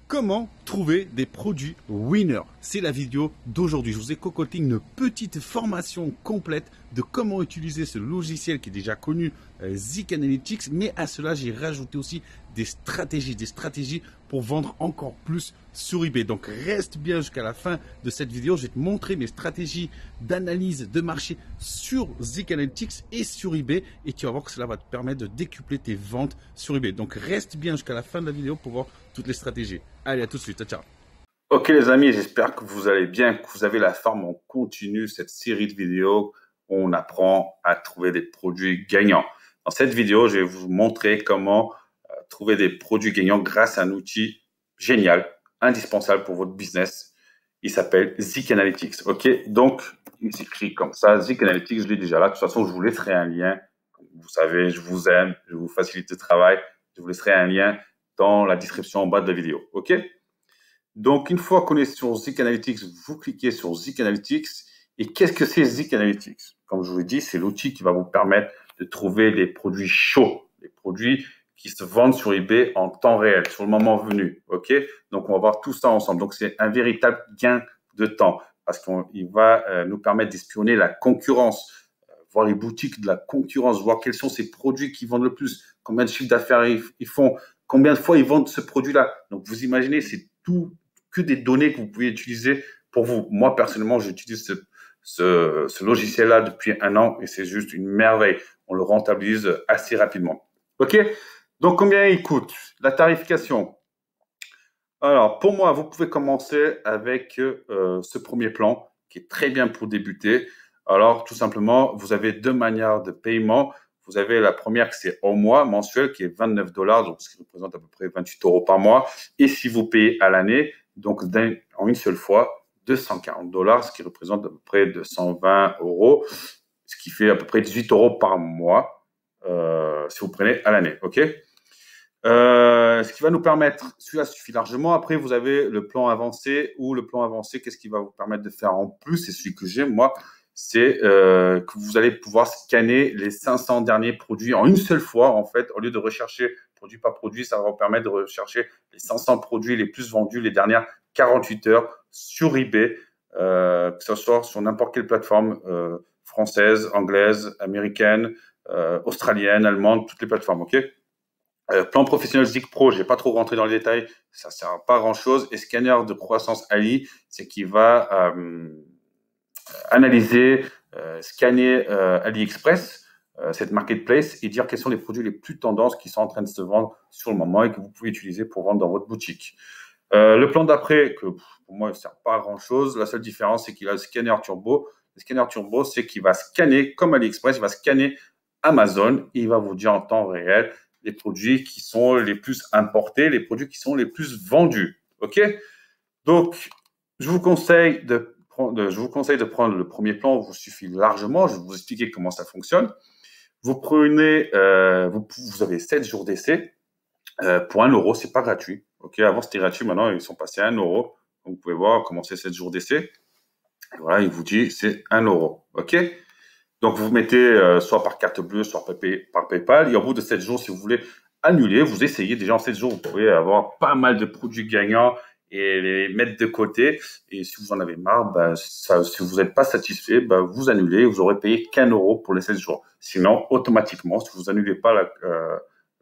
Comment trouver des produits winners? C'est la vidéo d'aujourd'hui. Je vous ai concocté une petite formation complète de comment utiliser ce logiciel qui est déjà connu, Zik Analytics, mais à cela j'ai rajouté aussi des stratégies pour vendre encore plus sur eBay. Donc reste bien jusqu'à la fin de cette vidéo. Je vais te montrer mes stratégies d'analyse de marché sur Zik Analytics et sur eBay, et tu vas voir que cela va te permettre de décupler tes ventes sur eBay. Donc reste bien jusqu'à la fin de la vidéo pour voir toutes les stratégies. Allez, à tout de suite, ciao. Ok les amis, j'espère que vous allez bien, que vous avez la forme. On continue cette série de vidéos où on apprend à trouver des produits gagnants. Dans cette vidéo, je vais vous montrer comment trouver des produits gagnants grâce à un outil génial, indispensable pour votre business. Il s'appelle Zik Analytics. Ok, donc il s'écrit comme ça, Zik Analytics, je l'ai déjà là. De toute façon, je vous laisserai un lien. Vous savez, je vous aime, je vous facilite le travail. Je vous laisserai un lien dans la description en bas de la vidéo. Ok? Donc, une fois qu'on est sur Zik Analytics, vous cliquez sur Zik Analytics. Et qu'est-ce que c'est Zik Analytics? Comme je vous l'ai dit, c'est l'outil qui va vous permettre de trouver des produits chauds, des produits qui se vendent sur eBay en temps réel, sur le moment venu. OK? Donc, on va voir tout ça ensemble. Donc, c'est un véritable gain de temps parce qu'il va nous permettre d'espionner la concurrence, voir les boutiques de la concurrence, voir quels sont ces produits qui vendent le plus, combien de chiffres d'affaires ils font, combien de fois ils vendent ce produit-là. Donc, vous imaginez, c'est tout que des données que vous pouvez utiliser pour vous. Moi, personnellement, j'utilise ce logiciel-là depuis 1 an et c'est juste une merveille. On le rentabilise assez rapidement. OK? Donc, combien il coûte? La tarification. Alors, pour moi, vous pouvez commencer avec ce premier plan qui est très bien pour débuter. Alors, tout simplement, vous avez 2 manières de paiement. Vous avez la première, c'est au mois, mensuel, qui est $29, donc ce qui représente à peu près 28 € par mois. Et si vous payez à l'année, donc en une seule fois, $240, ce qui représente à peu près 220 €, ce qui fait à peu près 18 € par mois si vous prenez à l'année. OK? Ce qui va nous permettre, celui-là suffit largement. Après, vous avez le plan avancé ou le plan avancé, qu'est-ce qui va vous permettre de faire en plus? C'est celui que j'ai, moi, c'est que vous allez pouvoir scanner les 500 derniers produits en une seule fois, en fait, au lieu de rechercher produit par produit, ça va vous permettre de rechercher les 500 produits les plus vendus les dernières 48 heures sur eBay, que ce soit sur n'importe quelle plateforme française, anglaise, américaine, australienne, allemande, toutes les plateformes, ok? Plan professionnel Zik Pro, je vais pas trop rentrer dans les détails, ça sert à pas grand-chose. Et scanner de croissance Ali, c'est qui va analyser, scanner AliExpress, cette marketplace, et dire quels sont les produits les plus tendances qui sont en train de se vendre sur le moment et que vous pouvez utiliser pour vendre dans votre boutique. Le plan d'après, que pour moi, il ne sert pas à grand-chose. La seule différence, c'est qu'il a le scanner turbo. Le scanner turbo, c'est qu'il va scanner, comme AliExpress, il va scanner Amazon et il va vous dire en temps réel les produits qui sont les plus importés, les produits qui sont les plus vendus. OK? Donc, je vous conseille de prendre le premier plan, il vous suffit largement. Je vais vous expliquer comment ça fonctionne. Vous prenez, vous avez 7 jours d'essai pour 1 €, c'est pas gratuit. OK, avant c'était gratuit, maintenant ils sont passés à 1 €. Donc, vous pouvez voir comment c'est 7 jours d'essai. Et voilà, il vous dit c'est 1 €. OK? Donc, vous mettez soit par carte bleue, soit par PayPal. Et au bout de 7 jours, si vous voulez annuler, vous essayez. Déjà en 7 jours, vous pouvez avoir pas mal de produits gagnants et les mettre de côté. Et si vous en avez marre, si vous n'êtes pas satisfait, vous annulez. Vous aurez payé qu'1 € pour les 7 jours. Sinon, automatiquement, si vous annulez pas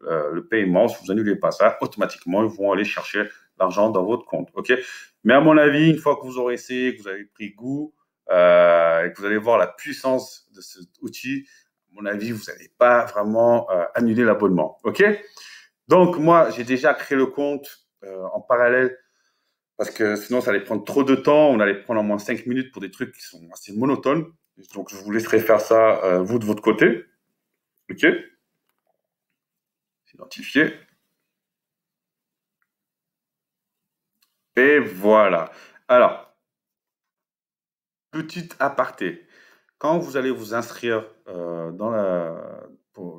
le paiement, si vous annulez pas ça, automatiquement, ils vont aller chercher l'argent dans votre compte. OK? Mais à mon avis, une fois que vous aurez essayé, que vous avez pris goût, et que vous allez voir la puissance de cet outil, à mon avis, vous n'allez pas vraiment annuler l'abonnement. OK? Donc, moi, j'ai déjà créé le compte en parallèle parce que sinon, ça allait prendre trop de temps. On allait prendre au moins 5 minutes pour des trucs qui sont assez monotones. Donc, je vous laisserai faire ça, vous, de votre côté. OK? Identifier. Et voilà. Alors, petite aparté. Quand vous allez vous inscrire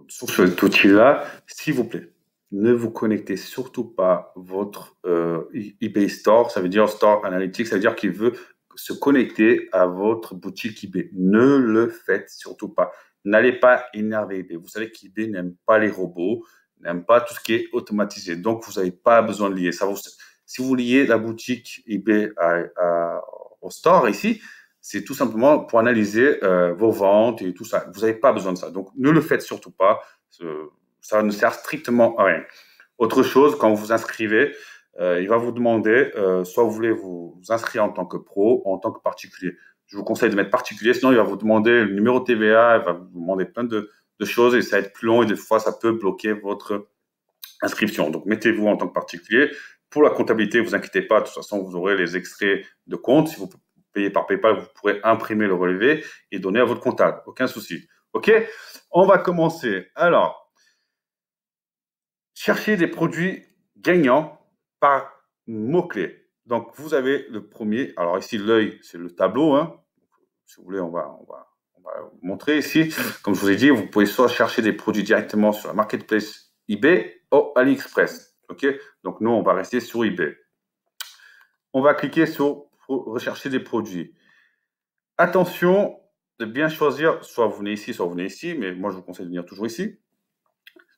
sur cet outil-là, s'il vous plaît, ne vous connectez surtout pas votre eBay Store. Ça veut dire Store Analytics, ça veut dire qu'il veut se connecter à votre boutique eBay. Ne le faites surtout pas. N'allez pas énerver eBay. Vous savez qu'eBay n'aime pas les robots, n'aime pas tout ce qui est automatisé. Donc, vous n'avez pas besoin de lier. Si vous liez la boutique eBay au store ici, c'est tout simplement pour analyser vos ventes et tout ça. Vous n'avez pas besoin de ça. Donc, ne le faites surtout pas. Ça ne sert strictement à rien. Autre chose, quand vous vous inscrivez, il va vous demander, soit vous voulez vous inscrire en tant que pro ou en tant que particulier. Je vous conseille de mettre particulier, sinon il va vous demander le numéro TVA, il va vous demander plein de choses et ça va être plus long et des fois ça peut bloquer votre inscription. Donc mettez-vous en tant que particulier. Pour la comptabilité, vous inquiétez pas, de toute façon vous aurez les extraits de compte. Si vous payez par PayPal, vous pourrez imprimer le relevé et donner à votre comptable. Aucun souci. OK? On va commencer. Alors, cherchez des produits gagnants par mots-clés. Donc, vous avez le premier. Alors ici, l'œil, c'est le tableau. Hein. Si vous voulez, on va vous montrer ici. Comme je vous ai dit, vous pouvez soit chercher des produits directement sur la marketplace eBay ou AliExpress. OK? Donc, nous, on va rester sur eBay. On va cliquer sur rechercher des produits. Attention de bien choisir, soit vous venez ici, mais moi, je vous conseille de venir toujours ici.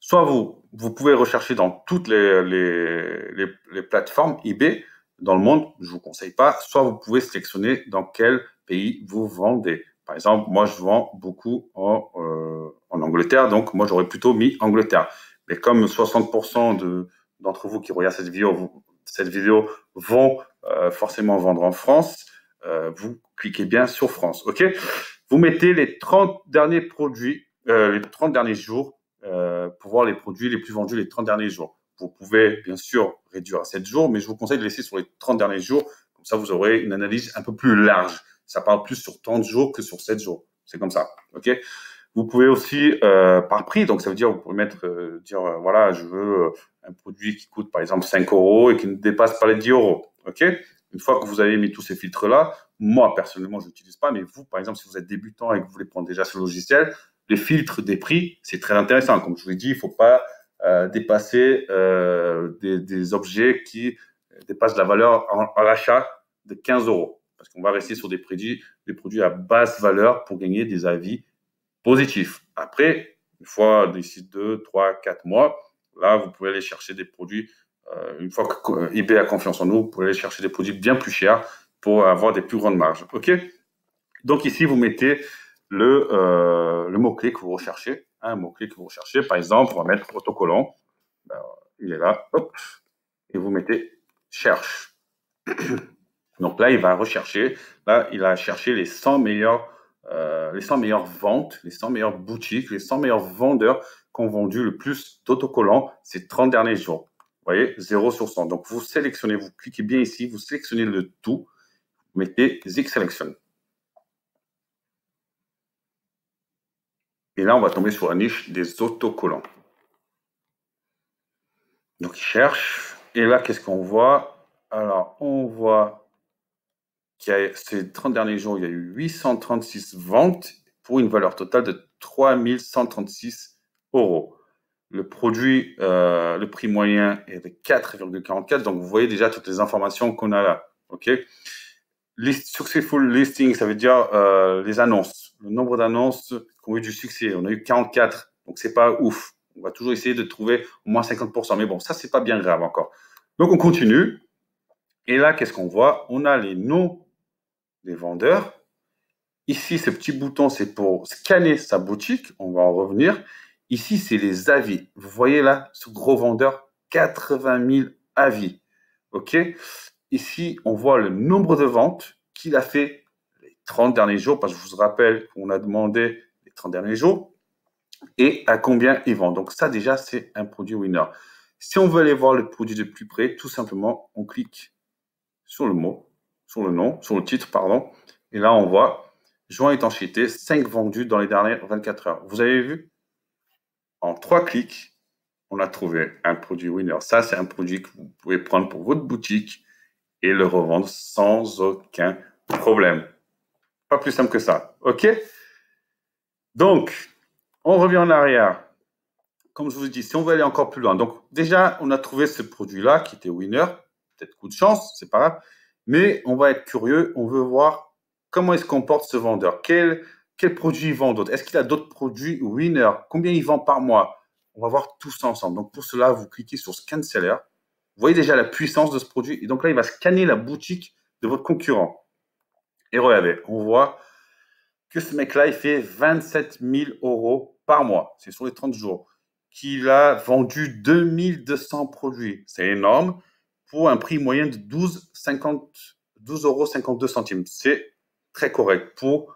Soit vous pouvez rechercher dans toutes les plateformes eBay dans le monde, je ne vous conseille pas, soit vous pouvez sélectionner dans quel pays vous vendez. Par exemple, moi, je vends beaucoup en Angleterre, donc moi, j'aurais plutôt mis Angleterre. Mais comme 60% d'entre vous qui regardent cette vidéo vont forcément vendre en France, vous cliquez bien sur France. OK? Vous mettez les 30 derniers produits, les 30 derniers jours, pour voir les produits les plus vendus les 30 derniers jours. Vous pouvez bien sûr réduire à 7 jours, mais je vous conseille de laisser sur les 30 derniers jours. Comme ça, vous aurez une analyse un peu plus large. Ça parle plus sur 30 jours que sur 7 jours. C'est comme ça. OK? Vous pouvez aussi par prix, donc ça veut dire vous pouvez voilà, je veux un produit qui coûte par exemple 5 € et qui ne dépasse pas les 10 €. OK? Une fois que vous avez mis tous ces filtres-là, moi personnellement, je n'utilise pas, mais vous, par exemple, si vous êtes débutant et que vous voulez prendre déjà ce logiciel, les filtres des prix, c'est très intéressant. Comme je vous l'ai dit, il ne faut pas dépasser des objets qui dépassent la valeur à l'achat de 15 €. Parce qu'on va rester sur des produits à basse valeur pour gagner des avis positifs. Après, une fois d'ici 2, 3, 4 mois, là, vous pouvez aller chercher des produits. Une fois que eBay a confiance en nous, vous pouvez aller chercher des produits bien plus chers pour avoir des plus grandes marges. OK? Donc ici, vous mettez le mot-clé que vous recherchez. Un mot-clé que vous recherchez. Par exemple, on va mettre autocollant. Il est là. Hop. Et vous mettez cherche. Donc là, il va rechercher. Là, il a cherché les 100 meilleures ventes, les 100 meilleures boutiques, les 100 meilleurs vendeurs qui ont vendu le plus d'autocollants ces 30 derniers jours. Vous voyez, 0 sur 100. Donc, vous sélectionnez, vous cliquez bien ici, vous sélectionnez le tout, vous mettez Zik Selection. Et là, on va tomber sur la niche des autocollants. Donc, il cherche. Et là, qu'est-ce qu'on voit? Alors, on voit qu'il y a ces 30 derniers jours, il y a eu 836 ventes pour une valeur totale de 3136 €. Le produit, le prix moyen est de 4,44. Donc, vous voyez déjà toutes les informations qu'on a là. OK? Successful listing, ça veut dire les annonces. Le nombre d'annonces qui ont eu du succès. On a eu 44. Donc, c'est pas ouf. On va toujours essayer de trouver au moins 50%. Mais bon, ça, c'est pas bien grave encore. Donc, on continue. Et là, qu'est-ce qu'on voit? On a les noms des vendeurs. Ici, ce petit bouton, c'est pour scanner sa boutique. On va en revenir. Ici, c'est les avis. Vous voyez là, ce gros vendeur, 80 000 avis. OK? Ici, on voit le nombre de ventes qu'il a fait les 30 derniers jours, parce que je vous rappelle qu'on a demandé les 30 derniers jours, et à combien il vend. Donc ça, déjà, c'est un produit winner. Si on veut aller voir le produit de plus près, tout simplement, on clique sur le mot, sur le nom, sur le titre, pardon, et là, on voit joint étanchéité, 5 vendus dans les dernières 24 heures. Vous avez vu? En 3 clics, on a trouvé un produit winner. Ça, c'est un produit que vous pouvez prendre pour votre boutique et le revendre sans aucun problème. Pas plus simple que ça. OK? Donc, on revient en arrière. Comme je vous dis, si on veut aller encore plus loin. Donc, déjà, on a trouvé ce produit-là qui était winner. Peut-être coup de chance, c'est pas grave. Mais on va être curieux. On veut voir comment il se comporte ce vendeur. Quel produit il vend d'autre? Est-ce qu'il a d'autres produits winner? Combien il vend par mois? On va voir tout ça ensemble. Donc, pour cela, vous cliquez sur Scan Seller. Vous voyez déjà la puissance de ce produit. Et donc là, il va scanner la boutique de votre concurrent. Et regardez, on voit que ce mec-là, il fait 27 000 euros par mois. C'est sur les 30 jours. Qu'il a vendu 2200 produits. C'est énorme pour un prix moyen de 12,52 €. C'est très correct. Pour,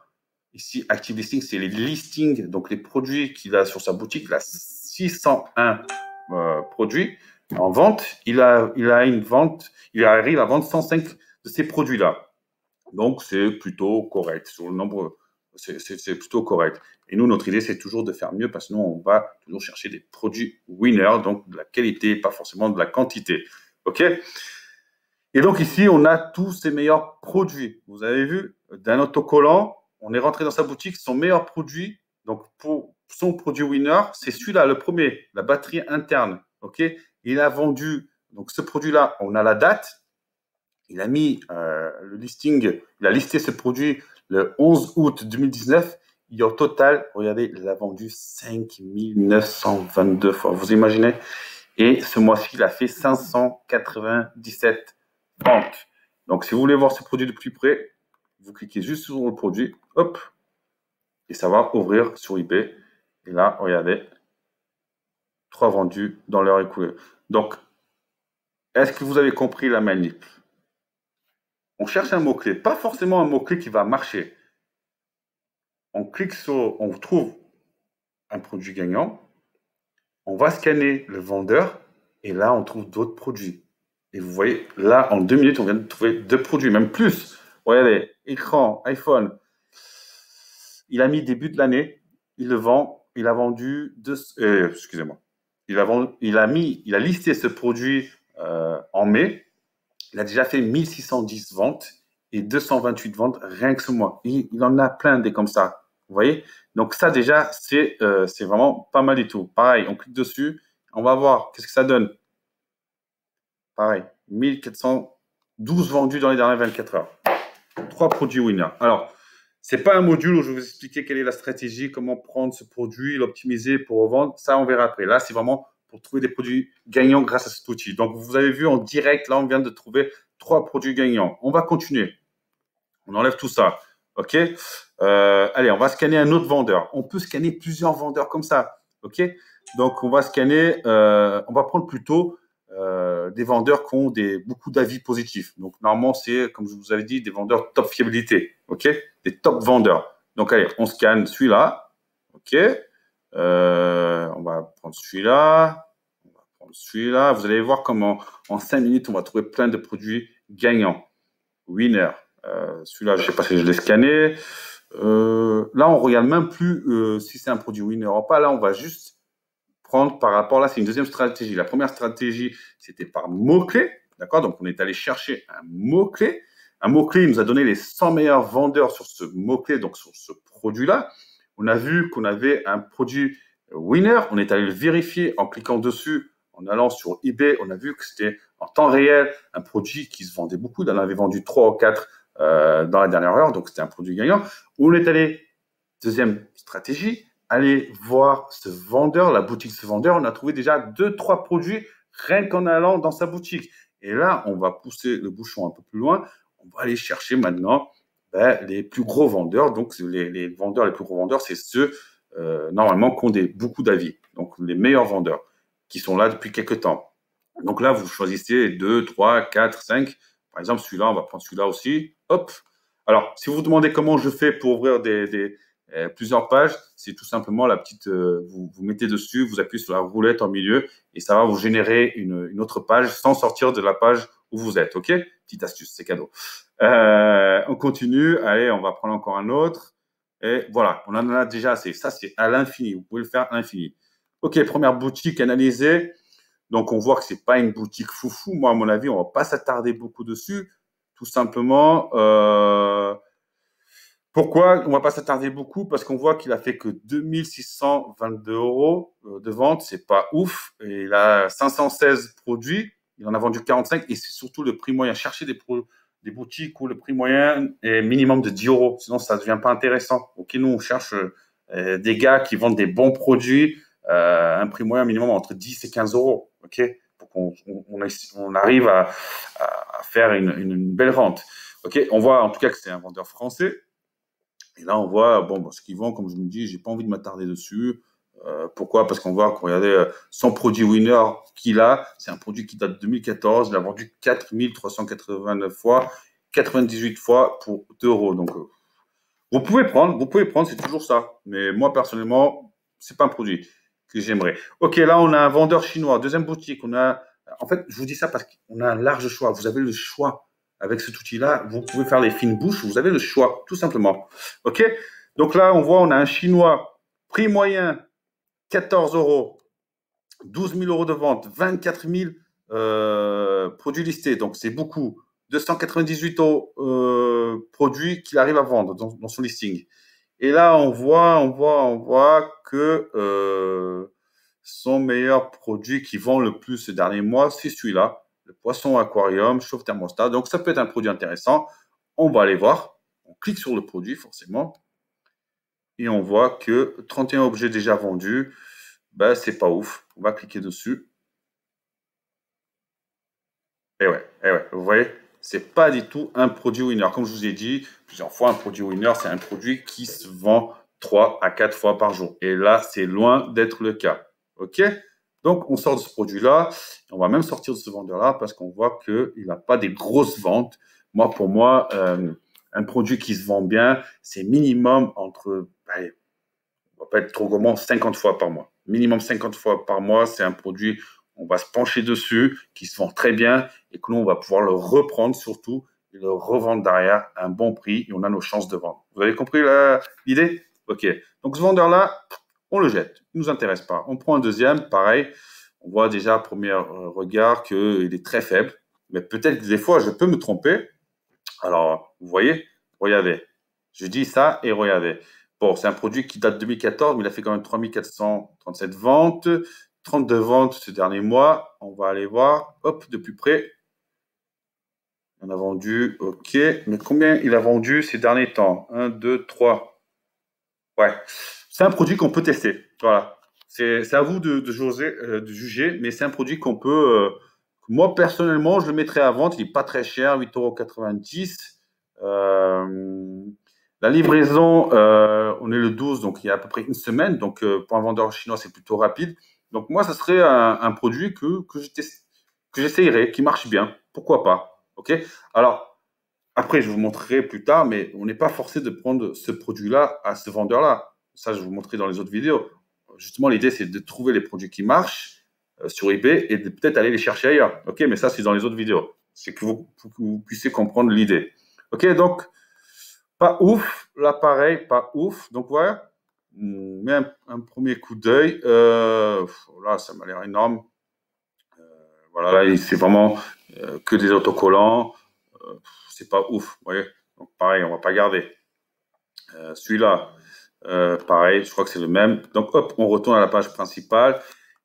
ici, Active Listing, c'est les listings, donc les produits qu'il a sur sa boutique. Il a 601 produits en vente. Il arrive à vendre 105 de ces produits-là. Donc, c'est plutôt correct. Sur le nombre, c'est plutôt correct. Et nous, notre idée, c'est toujours de faire mieux parce que nous, on va toujours chercher des produits winners, donc de la qualité, pas forcément de la quantité. OK? Et donc, ici, on a tous ces meilleurs produits. Vous avez vu, d'un autocollant, on est rentré dans sa boutique, son meilleur produit, donc pour son produit winner, c'est celui-là, le premier, la batterie interne. OK? Il a vendu, donc ce produit-là, on a la date. Il a mis le listing, il a listé ce produit le 11 août 2019. Et au total, regardez, il a vendu 5 922 fois. Vous imaginez? Et ce mois-ci, il a fait 597 ventes. Donc, si vous voulez voir ce produit de plus près, vous cliquez juste sur le produit, hop, et ça va ouvrir sur eBay. Et là, regardez, 3 vendus dans l'heure écoulée. Donc, est-ce que vous avez compris la manip? On cherche un mot-clé, pas forcément un mot-clé qui va marcher. On clique sur, on trouve un produit gagnant, on va scanner le vendeur et là, on trouve d'autres produits. Et vous voyez, là, en 2 minutes, on vient de trouver 2 produits, même plus. Regardez, écran, iPhone. Il a mis début de l'année, il le vend, il a vendu, excusez-moi, il a listé ce produit en mai. Il a déjà fait 1610 ventes et 228 ventes rien que ce mois. Il en a plein des comme ça. Vous voyez? Donc ça déjà, c'est vraiment pas mal du tout. Pareil, on clique dessus, on va voir qu'est-ce que ça donne. Pareil, 1412 vendus dans les dernières 24 heures. 3 produits winners. Alors, c'est pas un module où je vais vous expliquer quelle est la stratégie, comment prendre ce produit, l'optimiser pour revendre. Ça, on verra après. Là, c'est vraiment pour trouver des produits gagnants grâce à cet outil. Donc, vous avez vu en direct, là, on vient de trouver 3 produits gagnants. On va continuer. On enlève tout ça. OK? Allez, on va scanner un autre vendeur. On peut scanner plusieurs vendeurs comme ça. OK? Donc, on va scanner, on va prendre plutôt des vendeurs qui ont beaucoup d'avis positifs. Donc, normalement, c'est, comme je vous avais dit, des vendeurs top fiabilité. OK? Des top vendeurs. Donc, allez, on scanne celui-là. OK? On va prendre celui-là. Vous allez voir comment en 5 minutes, on va trouver plein de produits gagnants. Winner. Celui-là, je ne sais pas si je l'ai scanné. Là, on ne regarde même plus si c'est un produit winner ou pas. Là, on va juste prendre par rapport, là, c'est une deuxième stratégie. La première stratégie, c'était par mots-clés. D'accord? Donc, on est allé chercher un mot-clé. Un mot-clé, il nous a donné les 100 meilleurs vendeurs sur ce mot-clé, donc sur ce produit-là. On a vu qu'on avait un produit winner. On est allé le vérifier en cliquant dessus, en allant sur eBay. On a vu que c'était en temps réel un produit qui se vendait beaucoup. On en avait vendu 3 ou 4 dans la dernière heure, donc c'était un produit gagnant. On est allé, deuxième stratégie, aller voir ce vendeur, la boutique de ce vendeur. On a trouvé déjà 2-3 produits rien qu'en allant dans sa boutique. Et là, on va pousser le bouchon un peu plus loin. On va aller chercher maintenant les plus gros vendeurs. Donc, les vendeurs, les plus gros vendeurs, c'est ceux normalement qui ont beaucoup d'avis. Donc, les meilleurs vendeurs qui sont là depuis quelques temps. Donc là, vous choisissez 2, 3, 4, 5. Par exemple, celui-là, on va prendre celui-là aussi. Hop. Alors, si vous vous demandez comment je fais pour ouvrir plusieurs pages, c'est tout simplement la petite, vous mettez dessus, vous appuyez sur la roulette en milieu et ça va vous générer une autre page sans sortir de la page où vous êtes. OK? Petite astuce, c'est cadeau. On continue. Allez, on va prendre encore un autre. Et voilà, on en a déjà assez. Ça, c'est à l'infini. Vous pouvez le faire à l'infini. OK, première boutique analysée. Donc, on voit que c'est pas une boutique foufou. Moi, à mon avis, on va pas s'attarder beaucoup dessus. Tout simplement, pourquoi on va pas s'attarder beaucoup? Parce qu'on voit qu'il a fait que 2622 € de vente. C'est pas ouf. Et il a 516 produits. Il en a vendu 45 et c'est surtout le prix moyen. Cherchez des boutiques où le prix moyen est minimum de 10 €. Sinon, ça devient pas intéressant. OK, nous, on cherche des gars qui vendent des bons produits, un prix moyen minimum entre 10 et 15 €. OK, pour qu'on arrive à faire une belle rente. Ok, on voit en tout cas que c'est un vendeur français. Et là, on voit, bon, ce qu'ils vendent, comme je me dis, j'ai pas envie de m'attarder dessus. Pourquoi? Parce qu'on voit, regardez, son produit winner qu'il a, c'est un produit qui date de 2014. Il a vendu 4389 fois, 98 fois pour 2 euros. Donc, vous pouvez prendre, c'est toujours ça. Mais moi, personnellement, c'est pas un produit que j'aimerais. Ok, là, on a un vendeur chinois, deuxième boutique. En fait, je vous dis ça parce qu'on a un large choix. Vous avez le choix. Avec cet outil-là, vous pouvez faire les fines bouches. Vous avez le choix, tout simplement. Ok. Donc là, on a un chinois, prix moyen, 14 euros, 12 000 euros de vente, 24 000 produits listés. Donc, c'est beaucoup. 298 produits qu'il arrive à vendre dans son listing. Et là, on voit que son meilleur produit qui vend le plus ces derniers mois, c'est celui-là, le poisson aquarium chauffe thermostat. Donc, ça peut être un produit intéressant. On va aller voir. On clique sur le produit, forcément. Et on voit que 31 objets déjà vendus. Ben, c'est pas ouf. On va cliquer dessus. Et ouais, vous voyez, c'est pas du tout un produit winner. Comme je vous ai dit plusieurs fois, un produit winner, c'est un produit qui se vend 3 à 4 fois par jour. Et là, c'est loin d'être le cas. OK? Donc, on sort de ce produit-là. On va même sortir de ce vendeur-là parce qu'on voit qu'il n'a pas des grosses ventes. Pour moi, un produit qui se vend bien, c'est minimum entre, allez, on va pas être trop gourmand, 50 fois par mois. Minimum 50 fois par mois, c'est un produit, on va se pencher dessus, qui se vend très bien et que l'on va pouvoir le reprendre surtout et le revendre derrière à un bon prix et on a nos chances de vendre. Vous avez compris l'idée? Ok. Donc ce vendeur-là, on le jette. Il ne nous intéresse pas. On prend un deuxième, pareil. On voit déjà à premier regard qu'il est très faible. Mais peut-être que des fois, je peux me tromper. Alors, vous voyez, regardez. Je dis ça et regardez. Bon, c'est un produit qui date de 2014, mais il a fait quand même 3437 ventes, 32 ventes ce dernier mois. On va aller voir, hop, de plus près. On a vendu, ok, mais combien il a vendu ces derniers temps? 1, 2, 3. Ouais, c'est un produit qu'on peut tester. Voilà. C'est à vous de juger, mais c'est un produit qu'on peut. Moi, personnellement, je le mettrais à vente. Il n'est pas très cher, 8,90 €. La livraison, on est le 12, donc il y a à peu près une semaine. Donc, pour un vendeur chinois, c'est plutôt rapide. Donc, moi, ce serait un produit que j'essayerais, qui marche bien. Pourquoi pas? OK? Alors, après, je vous montrerai plus tard, mais on n'est pas forcé de prendre ce produit-là à ce vendeur-là. Ça, je vous montrerai dans les autres vidéos. Justement, l'idée, c'est de trouver les produits qui marchent sur eBay et de peut-être aller les chercher ailleurs. OK, mais ça, c'est dans les autres vidéos. C'est que vous puissiez comprendre l'idée. OK, donc, pas ouf. Là, pareil, pas ouf. Donc, voilà. On met un premier coup d'œil. Là, ça m'a l'air énorme. Voilà, là, c'est vraiment que des autocollants. C'est pas ouf, vous voyez. Donc, pareil, on va pas garder. Celui-là, pareil, je crois que c'est le même. Donc, hop, on retourne à la page principale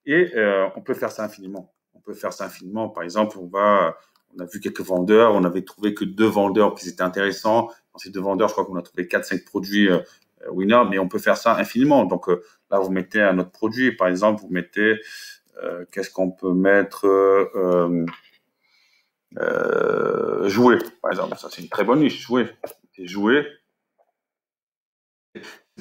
et on peut faire ça infiniment. On peut faire ça infiniment. Par exemple, on a vu quelques vendeurs, on avait trouvé que 2 vendeurs qui étaient intéressants. Dans ces 2 vendeurs, je crois qu'on a trouvé 4-5 produits winner, mais on peut faire ça infiniment. Donc, là, vous mettez un autre produit. Par exemple, vous mettez, qu'est-ce qu'on peut mettre jouer, par exemple. Ça, c'est une très bonne niche, jouer.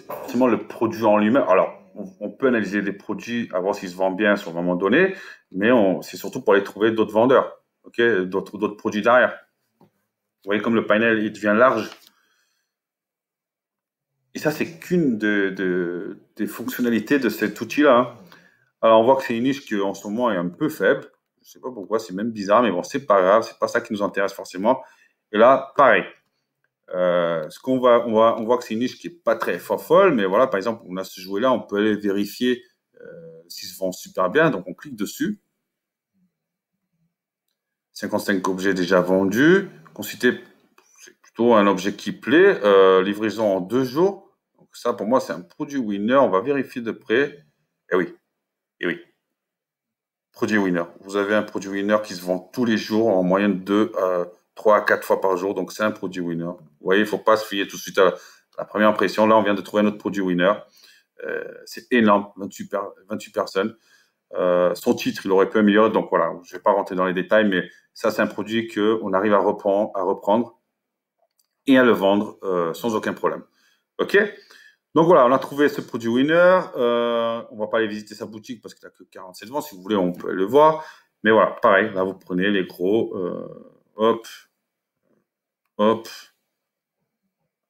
Forcément, le produit en lui-même. Alors, on peut analyser des produits, à voir s'ils se vendent bien sur un moment donné, mais c'est surtout pour aller trouver d'autres vendeurs, ok, d'autres produits derrière. Vous voyez comme le panel il devient large. Et ça, c'est qu'une des fonctionnalités de cet outil-là. Hein. Alors, on voit que c'est une niche qui, en ce moment, est un peu faible. Je ne sais pas pourquoi, c'est même bizarre, mais bon, c'est pas grave, c'est pas ça qui nous intéresse forcément. Et là, pareil. On voit que c'est une niche qui est pas très folle, mais voilà, par exemple, on a ce jouet-là, on peut aller vérifier s'il se vend super bien, donc on clique dessus. 55 objets déjà vendus. Consulter, c'est plutôt un objet qui plaît. Livraison en 2 jours. Donc ça, pour moi, c'est un produit winner. On va vérifier de près. Eh oui, eh oui. Produit winner. Vous avez un produit winner qui se vend tous les jours en moyenne de 3 à 4 fois par jour. Donc, c'est un produit winner. Vous voyez, il ne faut pas se fier tout de suite à la première impression. Là, on vient de trouver un autre produit winner. C'est énorme, 28 personnes. son titre, il aurait pu améliorer. Donc voilà, je ne vais pas rentrer dans les détails, mais ça, c'est un produit qu'on arrive à reprendre et à le vendre sans aucun problème. OK? Donc voilà, on a trouvé ce produit winner. On ne va pas aller visiter sa boutique parce qu'il n'a que 47 ventes. Si vous voulez, on peut le voir. Mais voilà, pareil, là, vous prenez les gros. Hop, hop.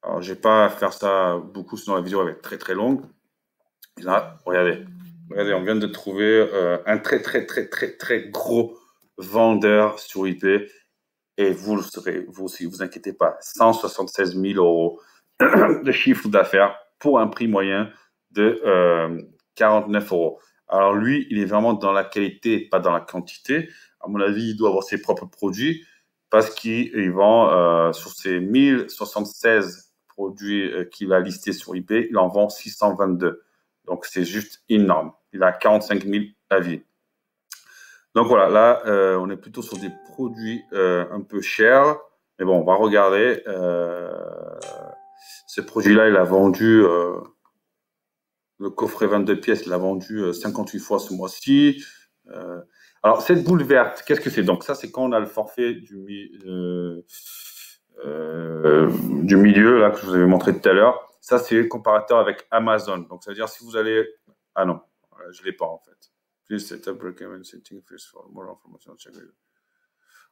Alors, je ne vais pas faire ça beaucoup, sinon la vidéo va être très très longue. Et là, regardez, on vient de trouver un très gros vendeur sur eBay. Et vous le serez, vous aussi, vous inquiétez pas, 176 000 euros de chiffre d'affaires pour un prix moyen de 49 euros. Alors lui, il est vraiment dans la qualité, pas dans la quantité. À mon avis, il doit avoir ses propres produits parce qu'il vend sur ses 1076 produits qu'il a listés sur eBay, il en vend 622. Donc c'est juste énorme. Il a 45 000 avis. Donc voilà, là, on est plutôt sur des produits un peu chers. Mais bon, on va regarder. Ce produit-là, il a vendu, le coffret 22 pièces, il a vendu 58 fois ce mois-ci. Alors, cette boule verte, qu'est-ce que c'est? Donc ça, c'est quand on a le forfait du milieu, là, que je vous avais montré tout à l'heure. Ça, c'est le comparateur avec Amazon. Donc, ça veut dire si vous allez... Ah non, je ne l'ai pas en fait. Please set up recommend setting first for more information.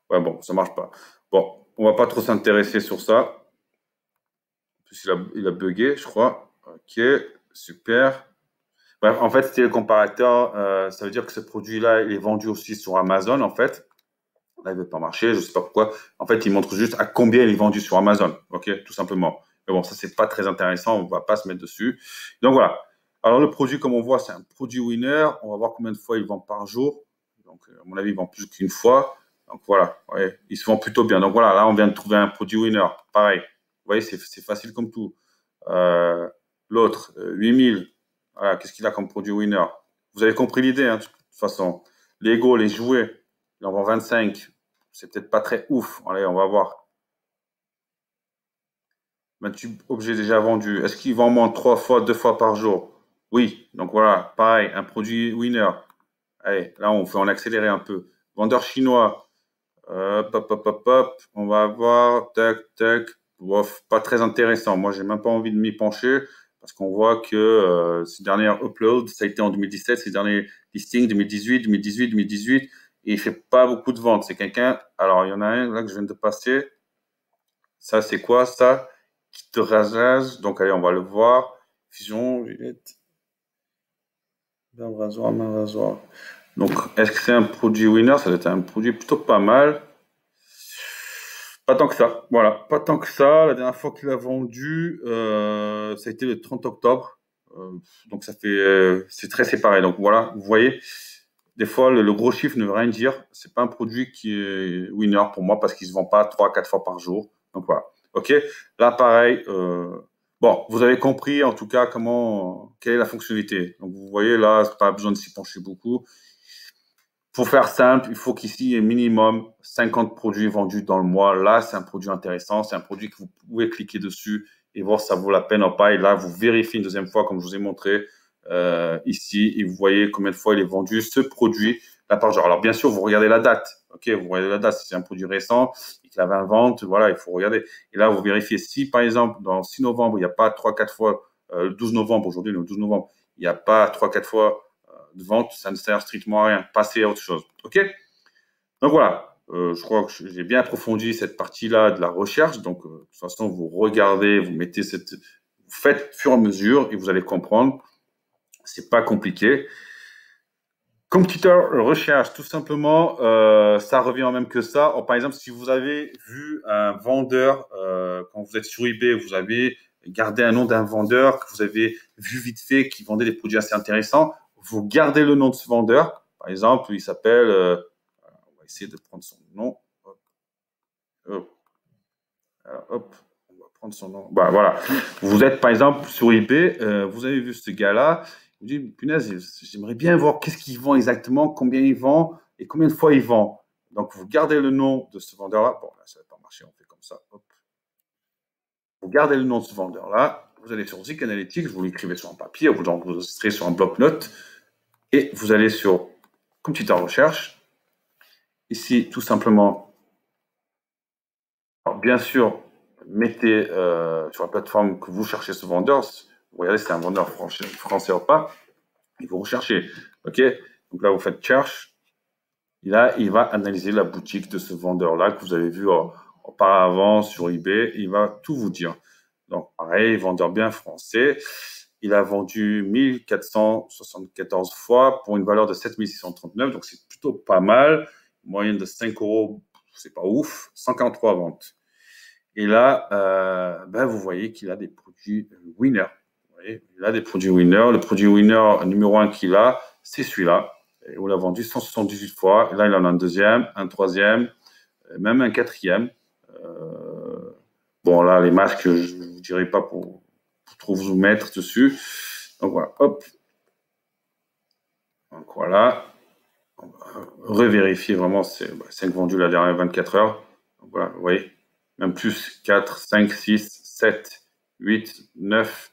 Ouais, bon, ça marche pas. Bon, on va pas trop s'intéresser sur ça. En plus, il a bugué, je crois. Ok, super. Bref, en fait, c'était le comparateur. Ça veut dire que ce produit-là, il est vendu aussi sur Amazon, en fait. Là, il ne veut pas marcher, je sais pas pourquoi. En fait, il montre juste à combien il est vendu sur Amazon. Ok, tout simplement. Mais bon, ça, c'est pas très intéressant. On va pas se mettre dessus. Donc, voilà. Alors, le produit, comme on voit, c'est un produit winner. On va voir combien de fois il vend par jour. Donc, à mon avis, il vend plus qu'une fois. Donc, voilà. Ouais, il se vend plutôt bien. Donc, voilà. Là, on vient de trouver un produit winner. Pareil. Vous voyez, c'est facile comme tout. L'autre, 8000. Voilà. Qu'est-ce qu'il a comme produit winner? Vous avez compris l'idée, hein, de toute façon. Lego, les jouets, il en vend 25. C'est peut-être pas très ouf. Allez, on va voir. 28 objets déjà vendus. Est-ce qu'il vend moins 3 fois, 2 fois par jour? Oui, donc voilà, pareil, un produit winner. Allez, là, on fait en accélérer un peu. Vendeur chinois. Hop. On va voir. Tac. Bof, pas très intéressant. Moi, j'ai même pas envie de m'y pencher parce qu'on voit que ces dernières uploads, ça a été en 2017, ces derniers listings 2018, et il fait pas beaucoup de ventes. C'est quelqu'un. Alors, il y en a un là que je viens de passer. Ça, c'est quoi ça? Qui te rasage. Donc, allez, on va le voir. Fusion, Juliette. Main rasoir. Donc, est-ce que c'est un produit winner? Ça doit être un produit plutôt pas mal. Pas tant que ça. Voilà, pas tant que ça. La dernière fois qu'il a vendu, ça a été le 30 octobre. Donc, ça fait, c'est très séparé. Donc, voilà, vous voyez, des fois, le gros chiffre ne veut rien dire. C'est pas un produit qui est winner pour moi parce qu'il se vend pas 3-4 fois par jour. Donc, voilà. OK. Là, pareil. Bon, vous avez compris en tout cas quelle est la fonctionnalité. Donc, vous voyez là, pas besoin de s'y pencher beaucoup. Pour faire simple, il faut qu'ici, il y ait minimum 50 produits vendus dans le mois. Là, c'est un produit intéressant. C'est un produit que vous pouvez cliquer dessus et voir si ça vaut la peine ou pas. Et là, vous vérifiez une deuxième fois, comme je vous ai montré ici, et vous voyez combien de fois il est vendu, ce produit là par jour. Alors, bien sûr, vous regardez la date. OK, vous regardez la date. Si c'est un produit récent et qu'il avait un vente, voilà, il faut regarder. Et là, vous vérifiez si, par exemple, dans 6 novembre, il n'y a pas 3-4 fois, le 12 novembre, aujourd'hui, le 12 novembre, il n'y a pas 3-4 fois de vente, ça ne sert strictement à rien. Passez à autre chose. OK? Donc voilà, je crois que j'ai bien approfondi cette partie-là de la recherche. Donc, de toute façon, vous regardez, vous faites au fur et à mesure et vous allez comprendre. C'est pas compliqué. Computer recherche, tout simplement, ça revient en même que ça. Par exemple, si vous avez vu un vendeur, quand vous êtes sur eBay, vous avez gardé un nom d'un vendeur que vous avez vu vite fait qui vendait des produits assez intéressants, vous gardez le nom de ce vendeur. Par exemple, il s'appelle, on va essayer de prendre son nom. Hop, on va prendre son nom. Bah, voilà. Vous êtes par exemple sur eBay, vous avez vu ce gars-là, vous dites, punaise, j'aimerais bien voir qu'est-ce qu'il vend exactement, combien il vend et combien de fois il vend. Donc, vous gardez le nom de ce vendeur-là. Bon, là, ça ne va pas marcher, on fait comme ça. Hop. Vous gardez le nom de ce vendeur-là. Vous allez sur Zik Analytics, vous l'écrivez sur un papier, vous l'enregistrez sur un bloc-notes et vous allez sur comme titre de recherche. Ici, tout simplement, alors, bien sûr, mettez sur la plateforme que vous cherchez ce vendeur. Vous regardez si c'est un vendeur français ou pas. Et vous recherchez. OK? Donc là, vous faites cherche. Et là, il va analyser la boutique de ce vendeur-là que vous avez vu auparavant sur eBay. Il va tout vous dire. Donc, pareil, vendeur bien français. Il a vendu 1474 fois pour une valeur de 7639. Donc, c'est plutôt pas mal. Moyenne de 5 euros, c'est pas ouf. 143 ventes. Et là, vous voyez qu'il a des produits winner. Vous voyez, il a des produits winner. Le produit winner numéro 1 qu'il a, c'est celui-là. Et on l'a vendu 178 fois. Et là, il en a un deuxième, un troisième, même un quatrième. Bon, là, les masques, je ne vous dirai pas pour trop vous mettre dessus. Donc voilà, hop. Donc voilà. On va revérifier vraiment, c'est 5 vendus la dernière 24 heures. Donc voilà, vous voyez, même plus 4, 5, 6, 7, 8, 9.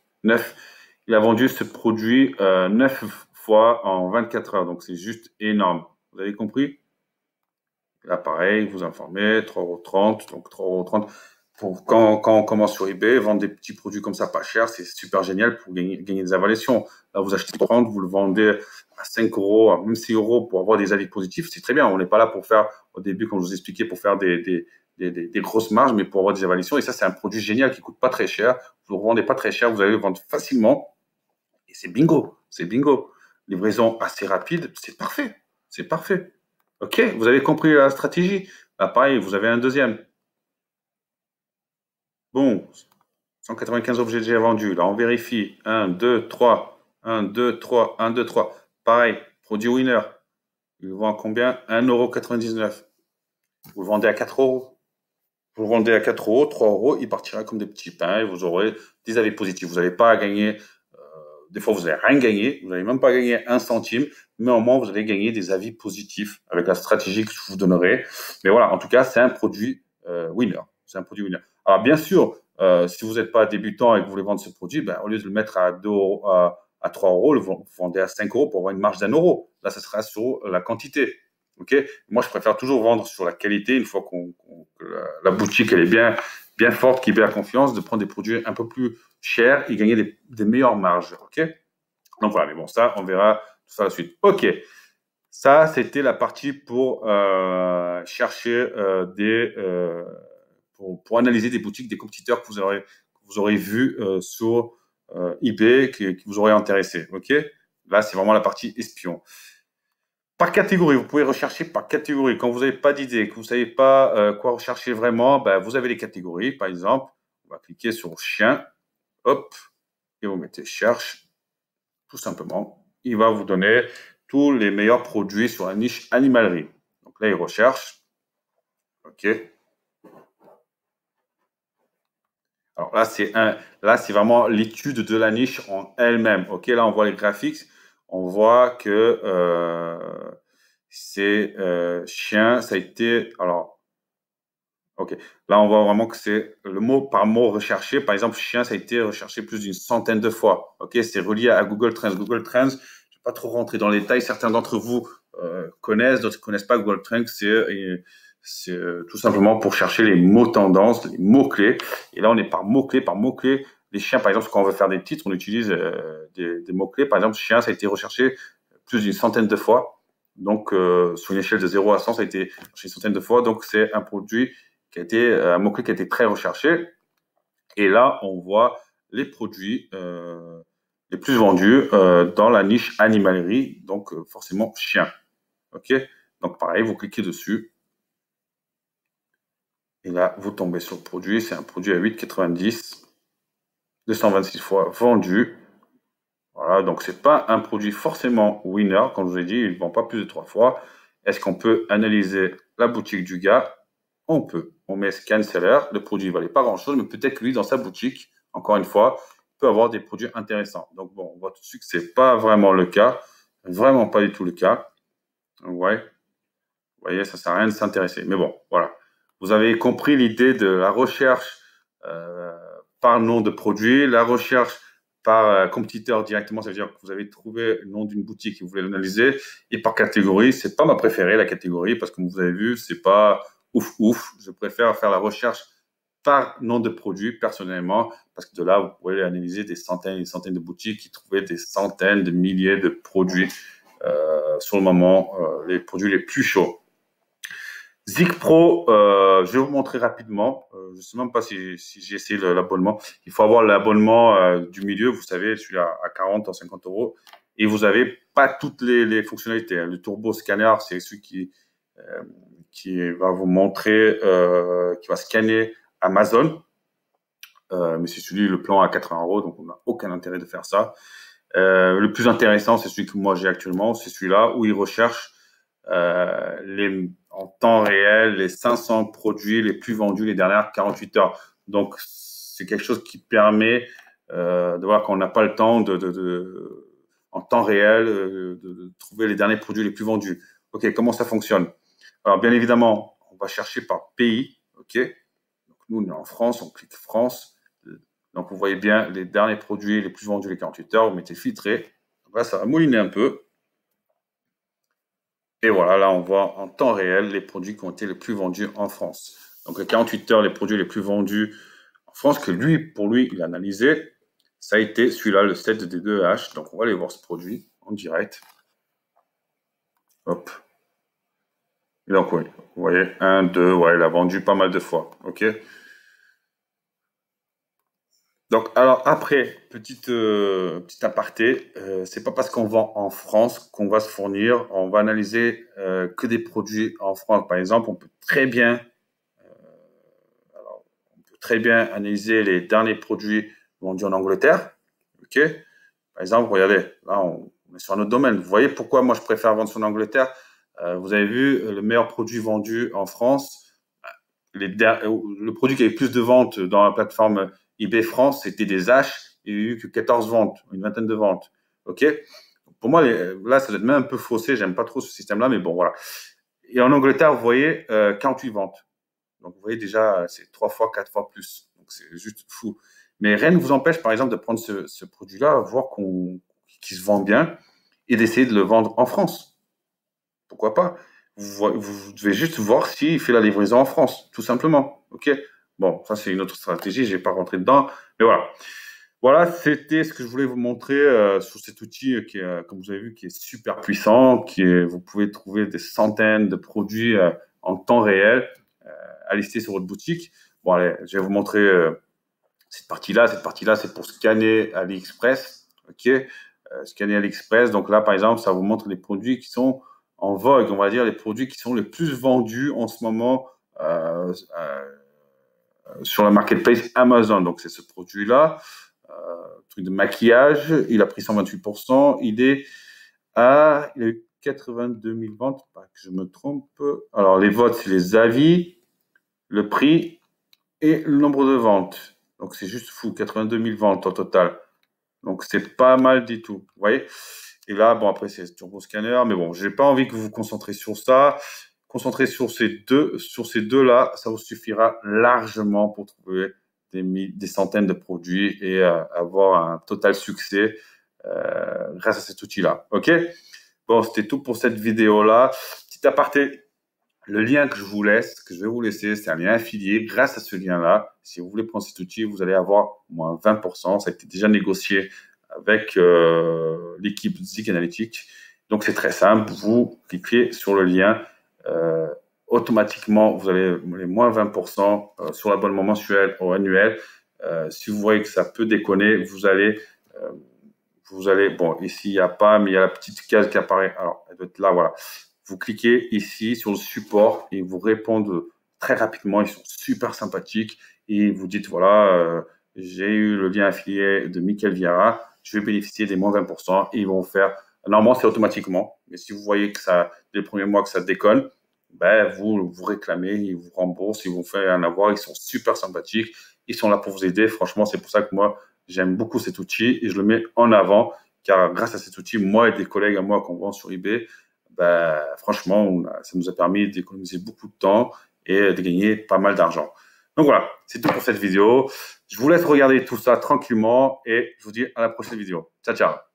Il a vendu ce produit 9 fois en 24 heures. Donc c'est juste énorme. Vous avez compris? Là, pareil, vous informez, 3,30 €. Donc 3,30 € pour quand on commence sur eBay, vendre des petits produits comme ça pas cher, c'est super génial pour gagner des évaluations. Là, vous achetez 30, vous le vendez à 5 €, à même 6 € pour avoir des avis positifs, c'est très bien. On n'est pas là pour faire, au début, comme je vous expliquais, pour faire des grosses marges, mais pour avoir des évaluations. Et ça, c'est un produit génial qui coûte pas très cher. Vous le revendez pas très cher, vous allez le vendre facilement. Et c'est bingo, c'est bingo. Livraison assez rapide, c'est parfait, c'est parfait. OK, vous avez compris la stratégie. Là, pareil, vous avez un deuxième. Bon, 195 objets déjà vendus. Là, on vérifie. 1, 2, 3. 1, 2, 3. 1, 2, 3. Pareil, produit winner. Il le vend à combien? 1,99 €. Vous le vendez à 4 €. Vous le vendez à 4 €, 3 €. Il partira comme des petits pains et vous aurez des avis positifs. Vous n'allez pas à gagner. Des fois, vous n'allez rien gagner. Vous n'allez même pas gagner un centime. Mais au moins, vous allez gagner des avis positifs avec la stratégie que je vous donnerai. Mais voilà, en tout cas, c'est un produit winner. C'est un produit winner. Alors, bien sûr, si vous n'êtes pas débutant et que vous voulez vendre ce produit, au lieu de le mettre à 2 €, à 3 €, vous vendez à 5 € pour avoir une marge d'1 €. Là, ça sera sur la quantité. Okay, moi, je préfère toujours vendre sur la qualité une fois que la boutique elle est bien forte, qui perd confiance, de prendre des produits un peu plus chers et gagner des meilleures marges. Ok, donc voilà, mais bon, ça, on verra tout ça à la suite. Ok, ça, c'était la partie pour chercher pour analyser des boutiques, des compétiteurs que vous aurez vus sur eBay, qui vous auraient intéressé. Ok, là, c'est vraiment la partie espion. Par catégorie, vous pouvez rechercher par catégorie. Quand vous n'avez pas d'idée, que vous ne savez pas quoi rechercher vraiment, vous avez les catégories. Par exemple, on va cliquer sur chien, hop, et vous mettez cherche, tout simplement. Il va vous donner tous les meilleurs produits sur la niche animalerie. Donc là, il recherche. OK. Alors là, c'est vraiment l'étude de la niche en elle-même. OK, là, on voit les graphiques. On voit que c'est chien, ça a été. Alors, ok. Là, on voit vraiment que c'est le mot par mot recherché. Par exemple, chien, ça a été recherché plus d'une centaine de fois. Ok, c'est relié à Google Trends. Google Trends, je ne vais pas trop rentrer dans les détails. Certains d'entre vous connaissent, d'autres ne connaissent pas Google Trends. C'est tout simplement pour chercher les mots tendances, les mots clés. Et là, on est par mots clés, par mots clés. Les chiens, par exemple, quand on veut faire des titres, on utilise des mots clés. Par exemple, chien, ça a été recherché plus d'une centaine de fois. Donc, sur une échelle de 0 à 100, ça a été recherché une centaine de fois. Donc, c'est un produit qui a été un mot-clé qui a été très recherché. Et là, on voit les produits les plus vendus dans la niche animalerie, donc forcément chien. Ok, donc pareil, vous cliquez dessus. Et là, vous tombez sur le produit. C'est un produit à 8,90, 226 fois vendu. Voilà, donc c'est pas un produit forcément winner. Comme je vous ai dit, il ne vend pas plus de 3 fois. Est-ce qu'on peut analyser la boutique du gars? On peut. On met scan seller. Le produit ne valait pas grand-chose, mais peut-être que lui, dans sa boutique, encore une fois, peut avoir des produits intéressants. Donc bon, on voit tout de suite que c'est pas vraiment le cas. Vraiment pas du tout le cas. Ouais. Vous voyez, ça sert à rien de s'intéresser. Mais bon, voilà. Vous avez compris l'idée de la recherche par nom de produit, la recherche par compétiteur directement, ça veut dire que vous avez trouvé le nom d'une boutique et vous voulez l'analyser. Et par catégorie, c'est pas ma préférée, la catégorie, parce que comme vous avez vu, c'est pas ouf. Je préfère faire la recherche par nom de produit, personnellement, parce que de là, vous pourrez analyser des centaines et des centaines de boutiques qui trouvaient des centaines de milliers de produits sur le moment, les produits les plus chauds. Zik Pro, je vais vous montrer rapidement. Je ne sais même pas si j'ai essayé l'abonnement. Il faut avoir l'abonnement du milieu, vous savez, celui-là à 40 ou 50 euros. Et vous n'avez pas toutes les fonctionnalités. Le turbo scanner, c'est celui qui va vous montrer, qui va scanner Amazon. Mais c'est celui, le plan à 80 euros, donc on n'a aucun intérêt de faire ça. Le plus intéressant, c'est celui que moi j'ai actuellement, c'est celui-là où il recherche en temps réel les 500 produits les plus vendus les dernières 48 heures. Donc, c'est quelque chose qui permet de voir qu'on n'a pas le temps en temps réel de trouver les derniers produits les plus vendus. OK, comment ça fonctionne? Alors, bien évidemment, on va chercher par pays. OK, donc, nous, on est en France, on clique France. Donc, vous voyez bien les derniers produits les plus vendus les 48 heures. Vous mettez filtrer. Donc là, ça va mouliner un peu. Et voilà, là, on voit en temps réel les produits qui ont été les plus vendus en France. Donc, les 48 heures, les produits les plus vendus en France, que lui, pour lui, il a analysé, ça a été celui-là, le 7D2H. Donc, on va aller voir ce produit en direct. Hop. Et donc, oui, vous voyez, 1, 2, ouais, il a vendu pas mal de fois. OK. Donc, alors après, petite aparté, c'est pas parce qu'on vend en France qu'on va se fournir. On va analyser que des produits en France. Par exemple, on peut très bien analyser les derniers produits vendus en Angleterre. OK. Par exemple, regardez, là, on est sur un autre domaine. Vous voyez pourquoi moi je préfère vendre sur l'Angleterre. Vous avez vu le meilleur produit vendu en France. Le produit qui avait plus de ventes dans la plateforme eBay France, c'était des H. Il n'y a eu que 14 ventes, une vingtaine de ventes. OK. Pour moi, là, ça doit être même un peu faussé. J'aime pas trop ce système-là, mais bon, voilà. Et en Angleterre, vous voyez 48 ventes. Donc, vous voyez déjà, c'est 3 fois, 4 fois plus. Donc, c'est juste fou. Mais rien ne vous empêche, par exemple, de prendre ce produit-là, voir qu'il se vend bien et d'essayer de le vendre en France. Pourquoi pas? Vous devez juste voir s'il fait la livraison en France, tout simplement. OK? Bon, ça, c'est une autre stratégie. Je ne vais pas rentrer dedans. Mais voilà. Voilà, c'était ce que je voulais vous montrer sur cet outil qui est, comme vous avez vu, qui est super puissant, vous pouvez trouver des centaines de produits en temps réel à lister sur votre boutique. Bon, allez, je vais vous montrer cette partie-là. Cette partie-là, c'est pour scanner AliExpress. OK? Scanner AliExpress. Donc là, par exemple, ça vous montre les produits qui sont en vogue, on va dire, les produits qui sont les plus vendus en ce moment sur la marketplace Amazon. Donc, c'est ce produit-là. Truc de maquillage, il a pris 128%. Il a eu 82 000 ventes, pas que je me trompe. Alors, les votes, c'est les avis, le prix et le nombre de ventes. Donc, c'est juste fou, 82 000 ventes en total. Donc, c'est pas mal du tout. Vous voyez? Et là, bon, après, c'est Turbo Scanner. Mais bon, j'ai pas envie que vous vous concentrez sur ça. Concentrez sur ces deux-là. Ça vous suffira largement pour trouver des centaines de produits et avoir un total succès grâce à cet outil-là. OK? Bon, c'était tout pour cette vidéo-là. Petit aparté, le lien que je vais vous laisser, c'est un lien affilié. Grâce à ce lien-là, si vous voulez prendre cet outil, vous allez avoir moins 20%. Ça a été déjà négocié avec l'équipe Zik Analytics. Donc, c'est très simple. Vous cliquez sur le lien. Automatiquement, vous avez les moins 20% sur l'abonnement mensuel ou annuel. Si vous voyez que ça peut déconner, vous allez, bon, ici, il n'y a pas, mais il y a la petite case qui apparaît. Alors, elle doit être là, voilà. Vous cliquez ici sur le support et ils vous répondent très rapidement. Ils sont super sympathiques et vous dites, voilà, j'ai eu le lien affilié de Michael Vieira, je vais bénéficier des moins 20% et ils vont faire, normalement, c'est automatiquement, mais si vous voyez que ça, les premiers mois que ça déconne, ben, vous réclamez, ils vous remboursent, ils vous font un avoir, ils sont super sympathiques, ils sont là pour vous aider. Franchement, c'est pour ça que moi, j'aime beaucoup cet outil et je le mets en avant, car grâce à cet outil, moi et des collègues à moi qu'on vend sur eBay, ben, franchement, ça nous a permis d'économiser beaucoup de temps et de gagner pas mal d'argent. Donc voilà, c'est tout pour cette vidéo. Je vous laisse regarder tout ça tranquillement et je vous dis à la prochaine vidéo. Ciao, ciao.